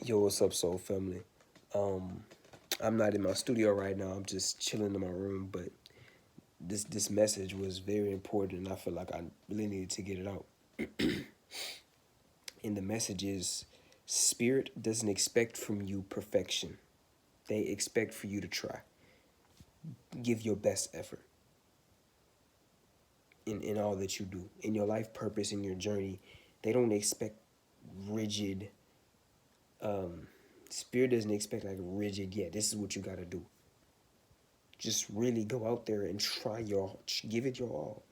Yo, what's up, Soul Family? Um, I'm not in my studio right now. I'm just chilling in my room, but this message was very important, and I feel like I really needed to get it out. And the message is, Spirit doesn't expect from you perfection. They expect for you to try. Give your best effort in all that you do. In your life purpose, in your journey, they don't expect rigid, Spirit doesn't expect like rigid, yeah, this is what you gotta do. Just really go out there and give it your all.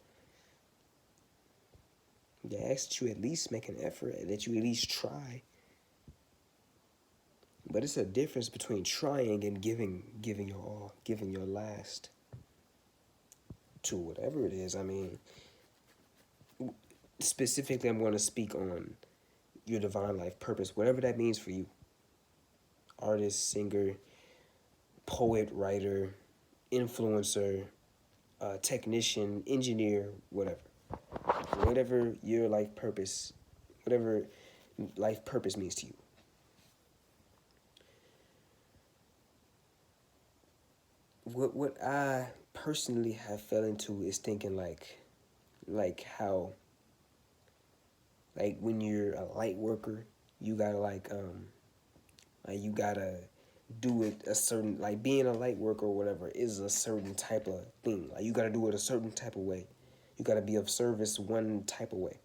They ask that you at least make an effort, that you at least try. But it's a difference between trying and giving your all, giving your last to whatever it is. I mean, specifically, I'm going to speak on your divine life purpose, whatever that means for you. Artist, singer, poet, writer, influencer, technician, engineer, whatever. Whatever your life purpose, whatever life purpose means to you. What I personally have fell into is thinking like how like when you're a light worker, you gotta like you gotta do it a certain, like being a light worker or whatever is a certain type of thing. Like you gotta do it a certain type of way. You gotta be of service one type of way.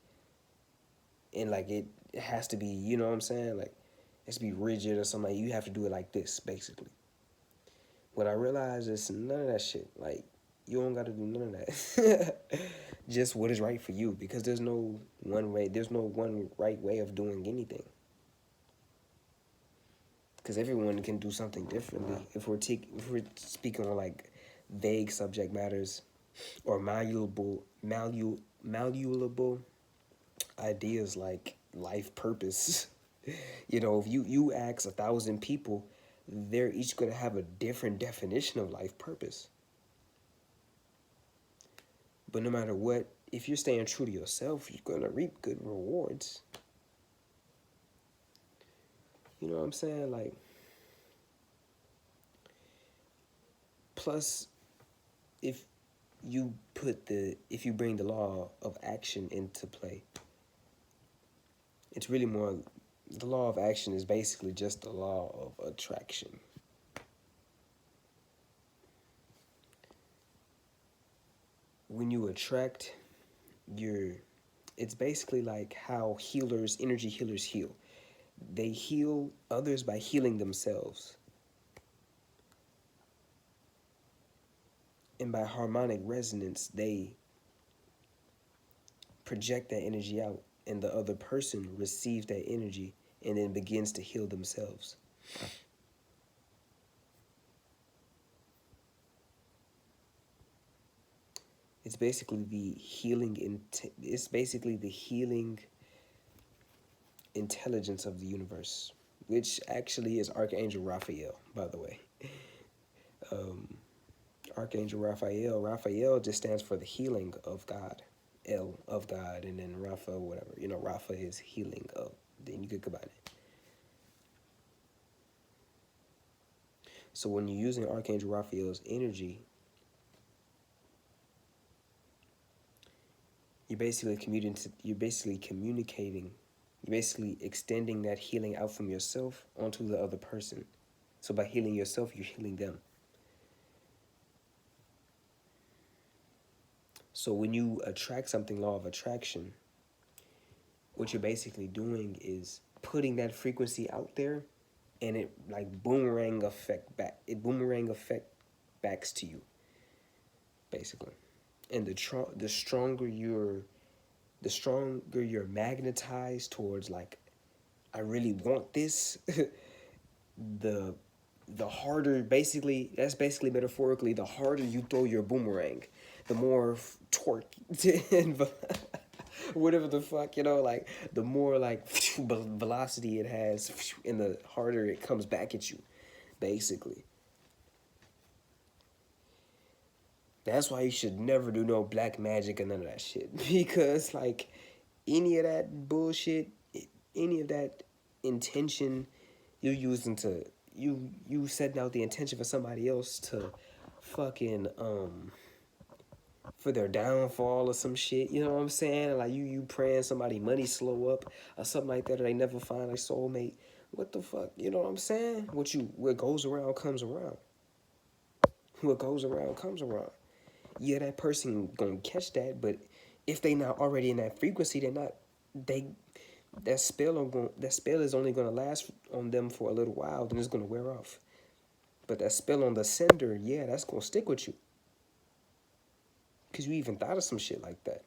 And like it has to be, you know what I'm saying? Like it has to be rigid or something. Like you have to do it like this, basically. What I realized is none of that shit. Like, you don't got to do none of that. Just what is right for you, because there's no one way. There's no one right way of doing anything. Because everyone can do something differently. If we're speaking on like vague subject matters or malleable ideas like life purpose. You know, if you ask 1,000 people, they're each going to have a different definition of life purpose. But no matter what, if you're staying true to yourself, you're going to reap good rewards. You know what I'm saying? Like, plus, if if you bring the law of action into play, it's really more, the law of action is basically just the law of attraction. When you attract, it's basically like how energy healers heal. They heal others by healing themselves. And by harmonic resonance, they project that energy out, and the other person receives that energy and then begins to heal themselves. It's basically the it's basically the healing intelligence of the universe, which actually is Archangel Raphael, by the way. Archangel Raphael just stands for the healing of God, El of God, and then Rapha, whatever. You know, Rapha is healing of, then you could combine it. So when you're using Archangel Raphael's energy, you're basically communicating, you're basically extending that healing out from yourself onto the other person. So by healing yourself, you're healing them. So when you attract something, law of attraction, what you're basically doing is putting that frequency out there, and it like boomerang effect backs to you, basically. And the stronger you're magnetized towards, like, I really want this, the harder, basically, that's basically metaphorically, the harder you throw your boomerang, the more torque and whatever the fuck, you know, like the more like velocity it has, and the harder it comes back at you, basically. That's why you should never do no black magic and none of that shit. Because, like, any of that bullshit, any of that intention You using to you setting out the intention for somebody else to fucking for their downfall or some shit. You know what I'm saying? Like you praying somebody money slow up or something like that, or they never find a soulmate. What the fuck? You know what I'm saying? What goes around comes around. What goes around comes around. Yeah, that person gonna catch that, but if they not already in that frequency, they're not. They that spell is only gonna last on them for a little while, then it's gonna wear off. But that spell on the sender, yeah, that's gonna stick with you. Cause you even thought of some shit like that.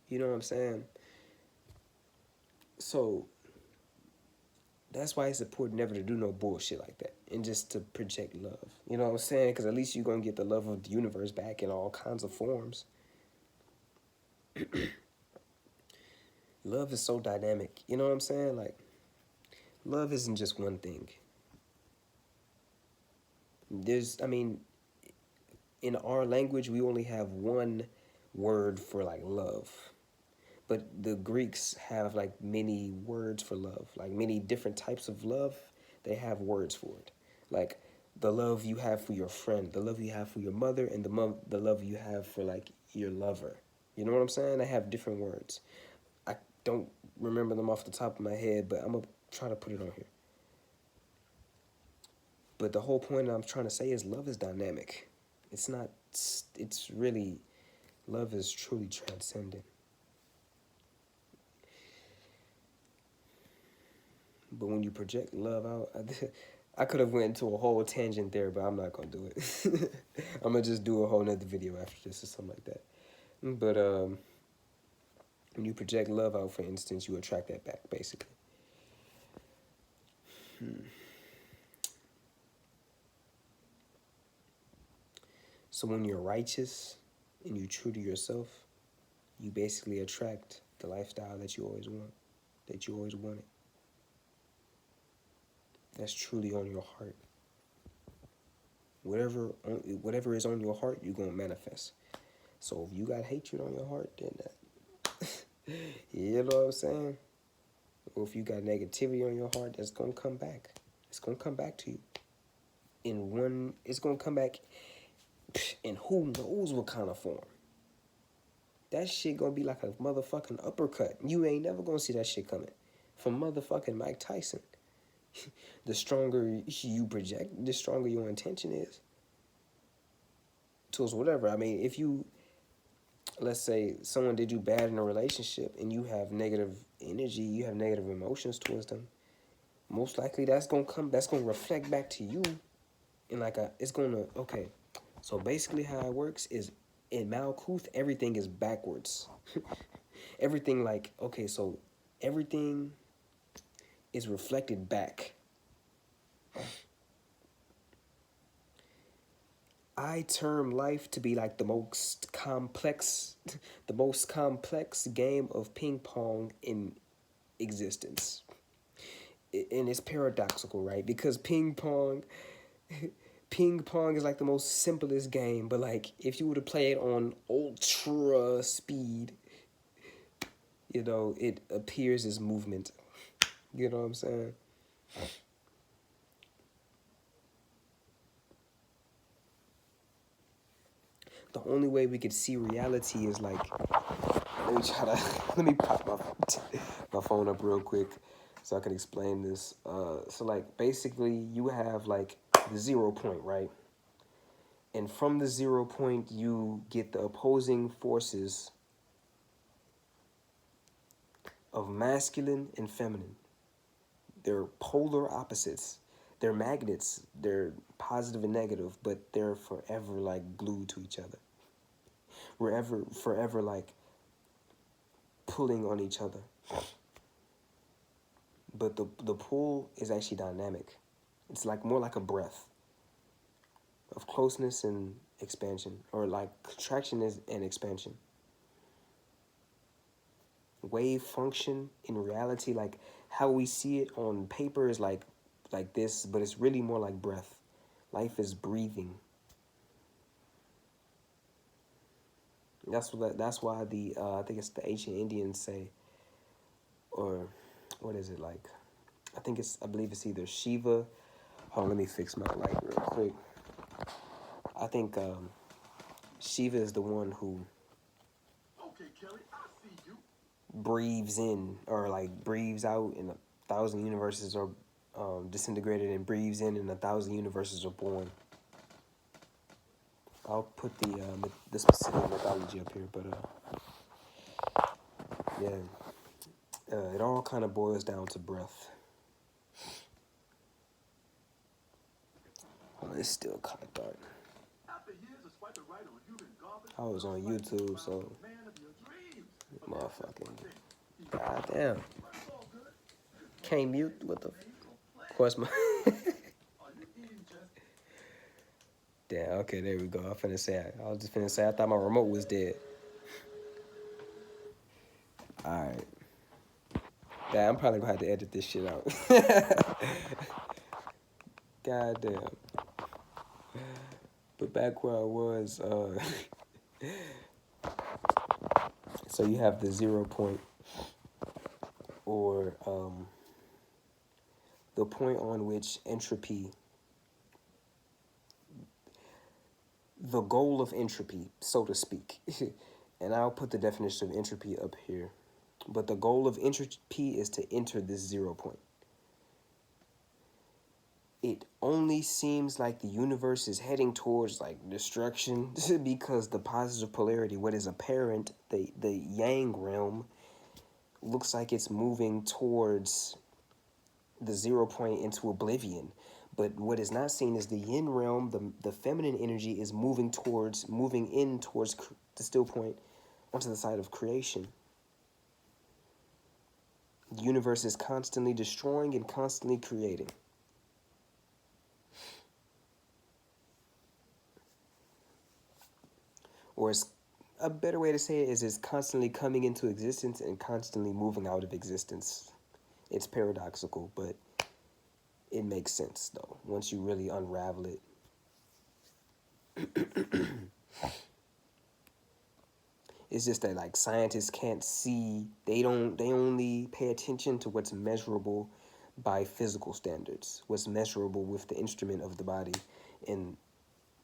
You know what I'm saying? So that's why it's important never to do no bullshit like that and just to project love. You know what I'm saying? Because at least you're going to get the love of the universe back in all kinds of forms. Love is so dynamic. You know what I'm saying? Like, love isn't just one thing. I mean, in our language, we only have one word for like love. But the Greeks have like many words for love, like many different types of love. They have words for it, like the love you have for your friend, the love you have for your mother, and the love you have for like your lover. You know what I'm saying? They have different words. I don't remember them off the top of my head, but I'm gonna try to put it on here. But the whole point I'm trying to say is love is dynamic. It's not. It's really love is truly transcendent. But when you project love out, I could have went into a whole tangent there, but I'm not gonna do it. I'm gonna just do a whole nother video after this or something like that. But when you project love out, for instance, you attract that back, basically. So when you're righteous and you're true to yourself, you basically attract the lifestyle that you always want, that you always wanted. That's truly on your heart. Whatever is on your heart, you're gonna manifest. So if you got hatred on your heart, then you know what I'm saying? Or if you got negativity on your heart, that's gonna come back. It's gonna come back to you. It's gonna come back in who knows what kind of form. That shit gonna be like a motherfucking uppercut. You ain't never gonna see that shit coming. From motherfucking Mike Tyson. The stronger you project, the stronger your intention is. Towards whatever. I mean, if you, let's say someone did you bad in a relationship and you have negative energy, you have negative emotions towards them, most likely that's gonna reflect back to you in like okay. So basically how it works is in Malkuth, everything is backwards. Everything like, okay, so everything is reflected back. I term life to be like the most complex game of ping pong in existence. And it's paradoxical, right? Because ping pong is like the most simplest game, but like if you were to play it on ultra speed, you know, it appears as movement. You know what I'm saying? The only way we could see reality is like, let me pop my phone up real quick so I can explain this. So like basically you have like the 0 point, right? And from the 0 point you get the opposing forces of masculine and feminine. They're polar opposites. They're magnets. They're positive and negative, but they're forever like glued to each other. We're forever like pulling on each other. But the pull is actually dynamic. It's like more like a breath of closeness and expansion, or like contraction and expansion. Wave function in reality, like how we see it on paper is like this, but it's really more like breath. Life is breathing. That's why I think it's the ancient Indians say or what is it like? I believe it's either Shiva. Hold on, let me fix my light real quick. I think Shiva is the one who breathes in or like breathes out, and 1,000 universes are disintegrated, and breathes in, and 1,000 universes are born. I'll put the specific mythology up here, but yeah, it all kind of boils down to breath. Oh, it's still kind of dark. I was on YouTube, so motherfucking goddamn. Can't mute. What the? Of course, my. Damn. Okay, there we go. I was just finna say. I thought my remote was dead. All right. Damn, I'm probably gonna have to edit this shit out. Goddamn. But back where I was, so you have the 0 point, or the point on which entropy, the goal of entropy, so to speak, and I'll put the definition of entropy up here, but the goal of entropy is to enter this 0 point. It only seems like the universe is heading towards like destruction because the positive polarity, what is apparent, the yang realm, looks like it's moving towards the 0 point into oblivion. But what is not seen is the yin realm, the feminine energy, is moving in towards the still point onto the side of creation. The universe is constantly destroying and constantly creating. Or it's a better way to say it is it's constantly coming into existence and constantly moving out of existence. It's paradoxical, but it makes sense though once you really unravel it. It's just that like scientists can't see, they only pay attention to what's measurable by physical standards, what's measurable with the instrument of the body, and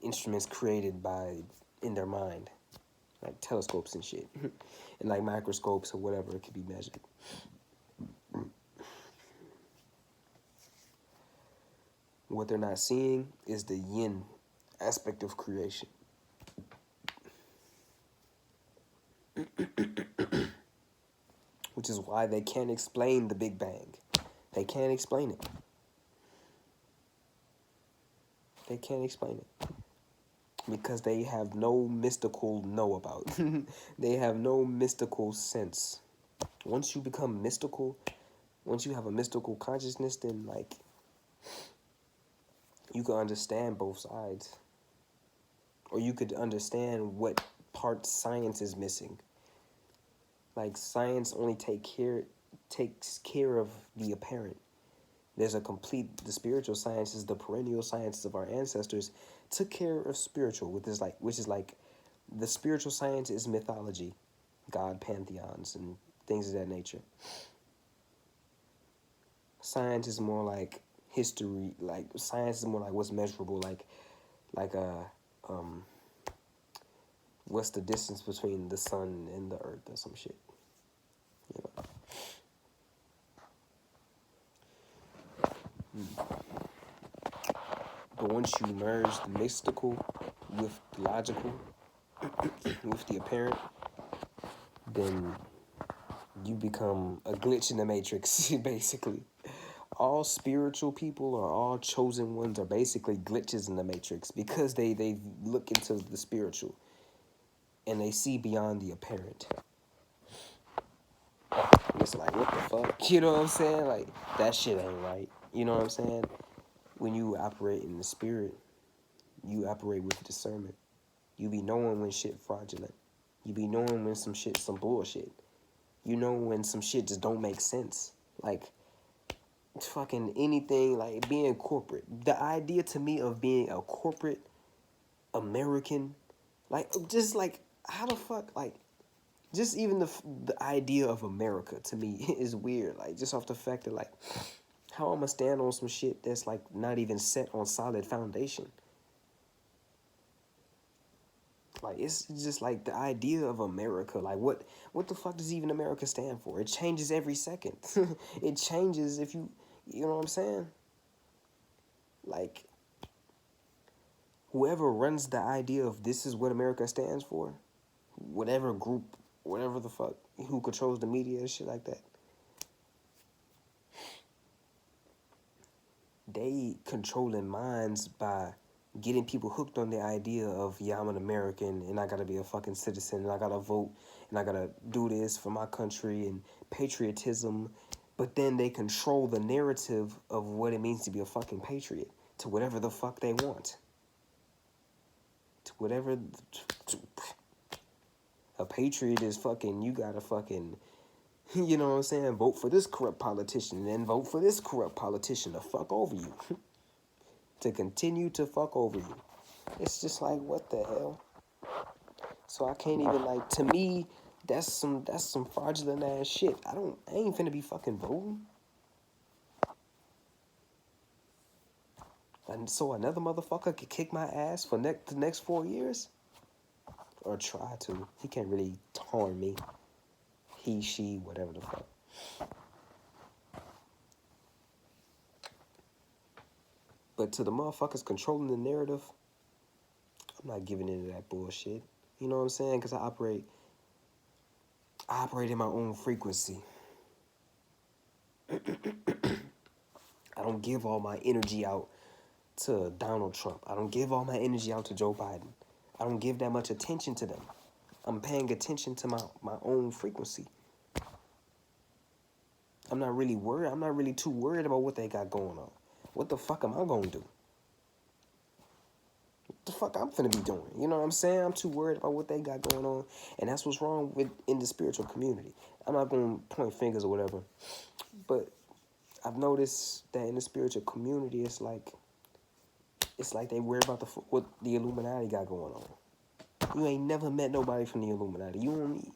instruments created in their mind, like telescopes and shit, and like microscopes or whatever it could be measured. What they're not seeing is the yin aspect of creation. Which is why they can't explain the Big Bang. They can't explain it. They can't explain it. Because they have no mystical know about. They have no mystical sense. Once you become mystical, once you have a mystical consciousness, then like you can understand both sides. Or you could understand what part science is missing. Like science only takes care of the apparent. There's the spiritual sciences, the perennial sciences of our ancestors took care of spiritual, which is like the spiritual science is mythology, god pantheons and things of that nature. Science is more like history, like science is more like what's measurable, what's the distance between the sun and the earth or some shit. You know. But once you merge the mystical with the logical, with the apparent, then you become a glitch in the matrix, basically. All spiritual people or all chosen ones are basically glitches in the matrix because they look into the spiritual and they see beyond the apparent. And it's like, what the fuck? You know what I'm saying? Like, that shit ain't right. You know what I'm saying? When you operate in the spirit, you operate with discernment. You be knowing when shit fraudulent. You be knowing when some shit some bullshit. You know when some shit just don't make sense. Like, fucking anything, like being corporate. The idea to me of being a corporate American, like, just like, how the fuck, like, Just even the idea of America to me is weird. Like just off the fact that like how I'ma stand on some shit that's like not even set on solid foundation. Like it's just like the idea of America. Like what the fuck does even America stand for? It changes every second. It changes if you know what I'm saying? Like whoever runs the idea of this is what America stands for, whatever group, whatever the fuck, who controls the media and shit like that, they controlling minds by getting people hooked on the idea of, yeah, I'm an American and I gotta be a fucking citizen and I gotta vote and I gotta do this for my country and patriotism. But then they control the narrative of what it means to be a fucking patriot to whatever the fuck they want. To whatever. A patriot is fucking, you gotta fucking, you know what I'm saying, vote for this corrupt politician and then vote for this corrupt politician to fuck over you. To continue to fuck over you. It's just like, what the hell? So I can't even, like, to me, that's some fraudulent ass shit. I ain't finna be fucking voting. And so another motherfucker could kick my ass for the next 4 years? Or try to. He can't really harm me. He, she, whatever the fuck. But to the motherfuckers controlling the narrative, I'm not giving into that bullshit. You know what I'm saying? Because I operate in my own frequency. I don't give all my energy out to Donald Trump. I don't give all my energy out to Joe Biden. I don't give that much attention to them. I'm paying attention to my own frequency. I'm not really worried. I'm not really too worried about what they got going on. What the fuck am I gonna do? What the fuck I'm finna be doing? You know what I'm saying? I'm too worried about what they got going on. And that's what's wrong in the spiritual community. I'm not gonna point fingers or whatever. But I've noticed that in the spiritual community, it's like they worry about what the Illuminati got going on. You ain't never met nobody from the Illuminati. You only,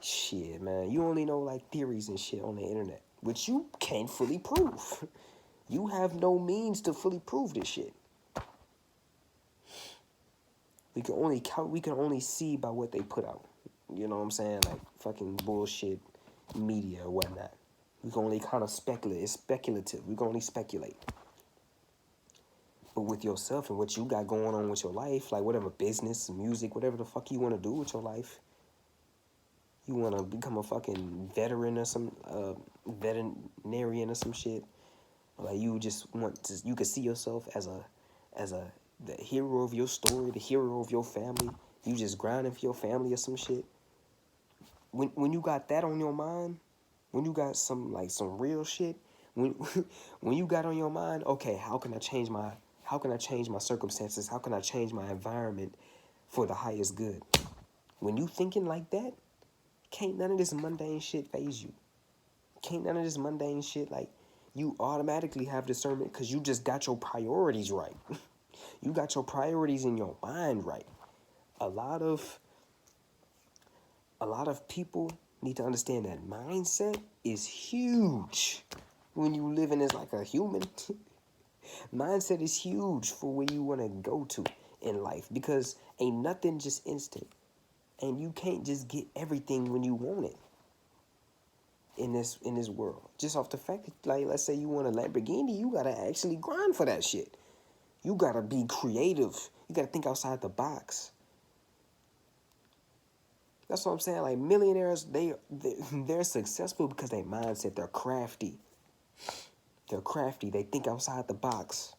shit, man. You only know like theories and shit on the internet, which you can't fully prove. You have no means to fully prove this shit. We can only see by what they put out. You know what I'm saying? Like fucking bullshit media or whatnot. We can only kind of speculate. It's speculative. We can only speculate. But with yourself and what you got going on with your life, like whatever business, music, whatever the fuck you want to do with your life, you want to become a fucking veteran or some veterinarian or some shit, or like you just want to, you can see yourself as the hero of your story, the hero of your family. You just grinding for your family or some shit. When you got that on your mind, when you got some real shit, when when you got on your mind, okay, how can I change my circumstances? How can I change my environment for the highest good? When you thinking like that, can't none of this mundane shit faze you. Can't none of this mundane shit, like, you automatically have discernment because you just got your priorities right. You got your priorities in your mind right. A lot of people need to understand that mindset is huge when you living as like a human. Mindset is huge for where you want to go to in life because ain't nothing just instant. And you can't just get everything when you want it in this world. Just off the fact that, like, let's say you want a Lamborghini, you gotta actually grind for that shit. You gotta be creative. You gotta think outside the box. That's what I'm saying. Like millionaires, they're successful because they mindset. They're crafty. They're crafty. They think outside the box.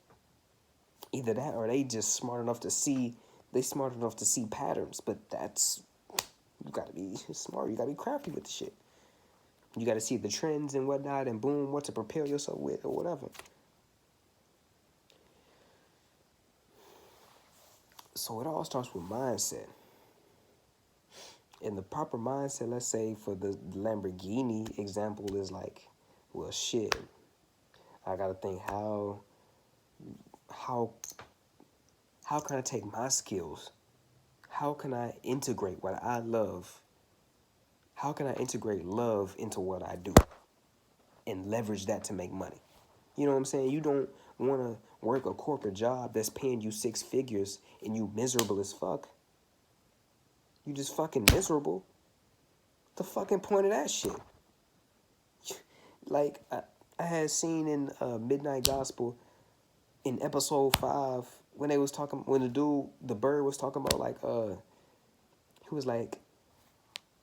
Either that or they just smart enough to see. They smart enough to see patterns. But that's, you gotta be smart. You gotta be crafty with the shit. You gotta see the trends and whatnot, and boom, what to prepare yourself with or whatever. So it all starts with mindset. And the proper mindset, let's say for the Lamborghini example, is like, well, shit. I gotta think how can I take my skills? How can I integrate what I love how can I integrate love into what I do and leverage that to make money? You know what I'm saying? You don't want to work a corporate job that's paying you 6 figures and you miserable as fuck. You just fucking miserable. The fucking point of that shit. Like, I had seen in Midnight Gospel in episode 5 when they was talking, when the bird was talking about like, he was like,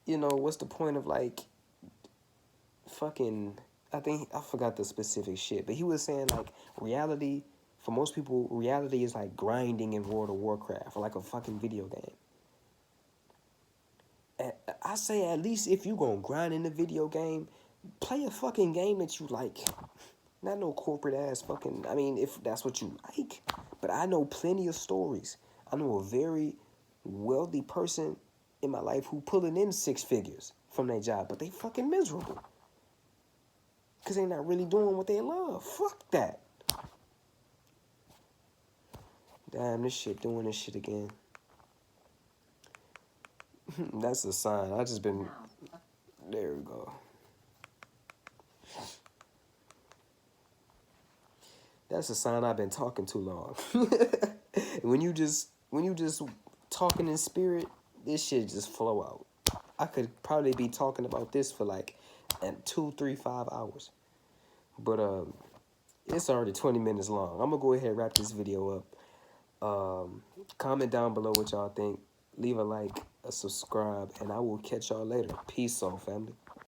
you know, what's the point of like fucking, I think, I forgot the specific shit, but he was saying like reality, for most people, reality is like grinding in World of Warcraft or like a fucking video game. And I say at least if you gonna grind in the video game, play a fucking game that you like. Not no corporate ass fucking, I mean, if that's what you like. But I know plenty of stories. I know a very wealthy person in my life who pulling in 6 figures from their job, but they fucking miserable. Because they not really doing what they love. Fuck that. Damn, this shit doing this shit again. That's a sign. I just been, there we go. That's a sign I've been talking too long. when you just talking in spirit, this shit just flow out. I could probably be talking about this for like 2, 3, 5 hours. But it's already 20 minutes long. I'm gonna go ahead and wrap this video up. Comment down below what y'all think. Leave a like, a subscribe, and I will catch y'all later. Peace on, family.